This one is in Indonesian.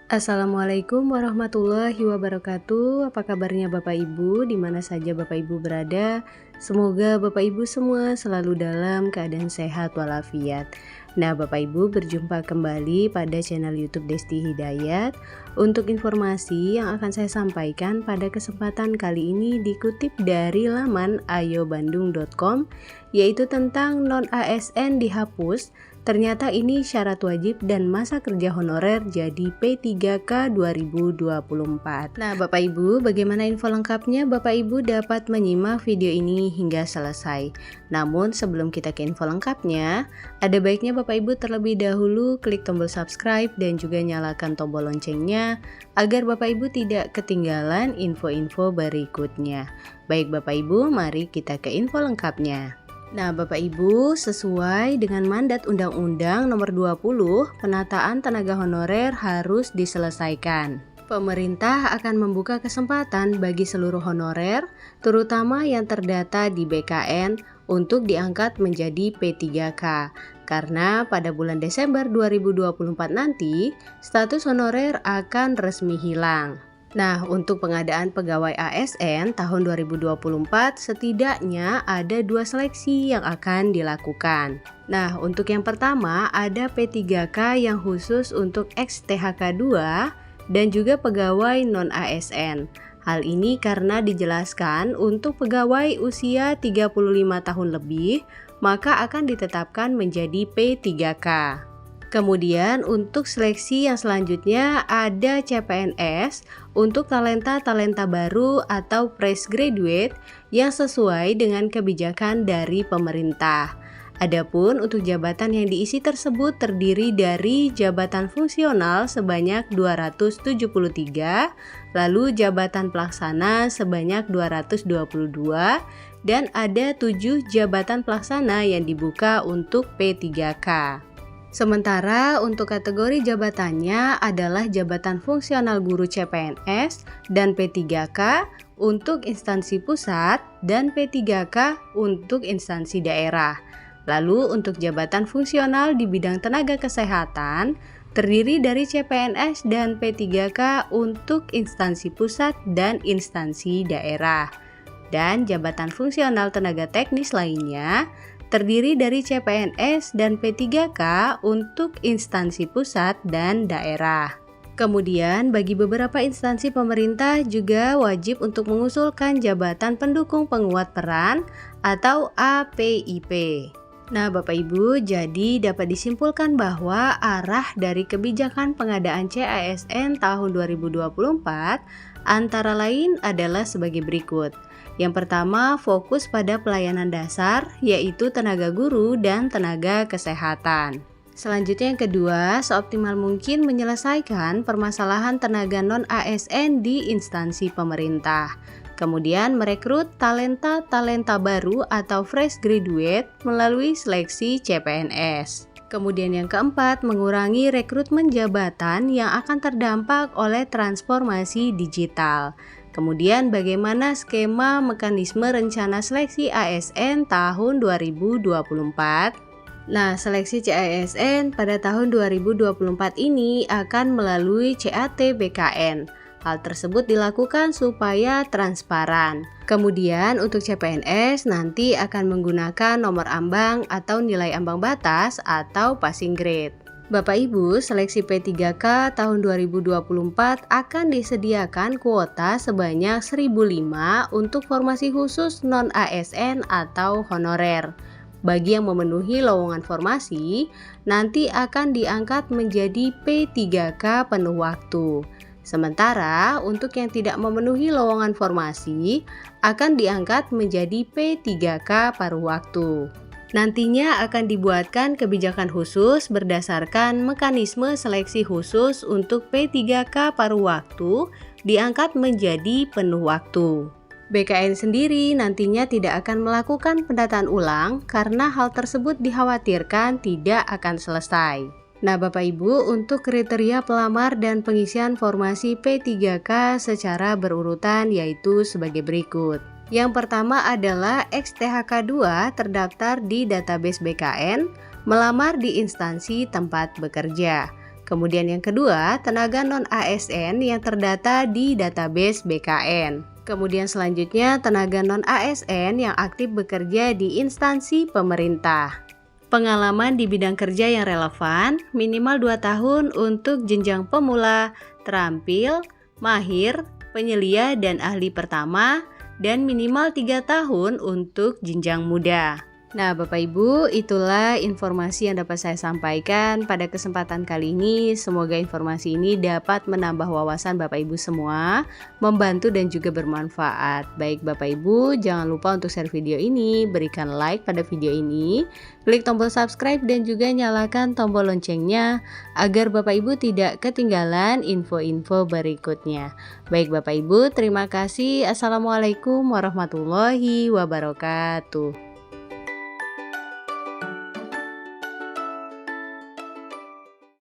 Assalamualaikum warahmatullahi wabarakatuh. Apa kabarnya Bapak Ibu, di mana saja Bapak Ibu berada? Semoga Bapak Ibu semua selalu dalam keadaan sehat walafiat. Nah, Bapak Ibu berjumpa kembali pada channel YouTube Desti Hidayat. Untuk informasi yang akan saya sampaikan pada kesempatan kali ini dikutip dari laman ayobandung.com, yaitu tentang non-ASN dihapus. Ternyata ini syarat wajib dan masa kerja honorer jadi P3K 2024. Nah, Bapak Ibu, bagaimana info lengkapnya? Bapak Ibu dapat menyimak video ini hingga selesai. Namun sebelum kita ke info lengkapnya, ada baiknya Bapak Ibu terlebih dahulu klik tombol subscribe dan juga nyalakan tombol loncengnya agar Bapak Ibu tidak ketinggalan info-info berikutnya. Baik Bapak Ibu, mari kita ke info lengkapnya. Nah, Bapak Ibu, sesuai dengan mandat Undang-Undang Nomor 20, penataan tenaga honorer harus diselesaikan. Pemerintah akan membuka kesempatan bagi seluruh honorer, terutama yang terdata di BKN, untuk diangkat menjadi P3K. Karena pada bulan Desember 2024 nanti, status honorer akan resmi hilang. Nah, untuk pengadaan pegawai ASN tahun 2024 setidaknya ada 2 seleksi yang akan dilakukan. Nah, untuk yang pertama ada P3K yang khusus untuk ex-THK 2 dan juga pegawai non-ASN. Hal ini karena dijelaskan untuk pegawai usia 35 tahun lebih, maka akan ditetapkan menjadi P3K. Kemudian untuk seleksi yang selanjutnya ada CPNS untuk talenta-talenta baru atau fresh graduate yang sesuai dengan kebijakan dari pemerintah. Adapun untuk jabatan yang diisi tersebut terdiri dari jabatan fungsional sebanyak 273, lalu jabatan pelaksana sebanyak 222, dan ada 7 jabatan pelaksana yang dibuka untuk P3K. Sementara untuk kategori jabatannya adalah jabatan fungsional guru CPNS dan P3K untuk instansi pusat dan P3K untuk instansi daerah. Lalu untuk jabatan fungsional di bidang tenaga kesehatan terdiri dari CPNS dan P3K untuk instansi pusat dan instansi daerah. Dan jabatan fungsional tenaga teknis lainnya terdiri dari CPNS dan P3K untuk instansi pusat dan daerah. Kemudian bagi beberapa instansi pemerintah juga wajib untuk mengusulkan jabatan pendukung penguat peran atau APIP. Nah Bapak Ibu, jadi dapat disimpulkan bahwa arah dari kebijakan pengadaan CASN tahun 2024 antara lain adalah sebagai berikut. Yang pertama, fokus pada pelayanan dasar, yaitu tenaga guru dan tenaga kesehatan. Selanjutnya yang kedua, seoptimal mungkin menyelesaikan permasalahan tenaga non-ASN di instansi pemerintah. Kemudian merekrut talenta-talenta baru atau fresh graduate melalui seleksi CPNS. Kemudian yang keempat, mengurangi rekrutmen jabatan yang akan terdampak oleh transformasi digital. Kemudian bagaimana skema mekanisme rencana seleksi ASN tahun 2024? Nah, seleksi CASN pada tahun 2024 ini akan melalui CAT BKN. Hal tersebut dilakukan supaya transparan. Kemudian untuk CPNS nanti akan menggunakan nomor ambang atau nilai ambang batas atau passing grade. Bapak Ibu, seleksi P3K tahun 2024 akan disediakan kuota sebanyak 1.005 untuk formasi khusus non-ASN atau honorer. Bagi yang memenuhi lowongan formasi, nanti akan diangkat menjadi P3K penuh waktu. Sementara untuk yang tidak memenuhi lowongan formasi, akan diangkat menjadi P3K paruh waktu. Nantinya akan dibuatkan kebijakan khusus berdasarkan mekanisme seleksi khusus untuk P3K paruh waktu diangkat menjadi penuh waktu. BKN sendiri nantinya tidak akan melakukan pendataan ulang karena hal tersebut dikhawatirkan tidak akan selesai. Nah Bapak Ibu, untuk kriteria pelamar dan pengisian formasi P3K secara berurutan yaitu sebagai berikut. Yang pertama adalah ex-THK 2 terdaftar di database BKN, melamar di instansi tempat bekerja. Kemudian yang kedua, tenaga non-ASN yang terdata di database BKN. Kemudian selanjutnya, tenaga non-ASN yang aktif bekerja di instansi pemerintah. Pengalaman di bidang kerja yang relevan, minimal 2 tahun untuk jenjang pemula, terampil, mahir, penyelia dan ahli pertama, dan minimal 3 tahun untuk jenjang muda. Nah, Bapak Ibu, itulah informasi yang dapat saya sampaikan pada kesempatan kali ini. Semoga informasi ini dapat menambah wawasan Bapak Ibu semua, membantu dan juga bermanfaat. Baik Bapak Ibu, jangan lupa untuk share video ini, berikan like pada video ini, klik tombol subscribe dan juga nyalakan tombol loncengnya agar Bapak Ibu tidak ketinggalan info-info berikutnya. Baik Bapak Ibu, terima kasih. Assalamualaikum warahmatullahi wabarakatuh.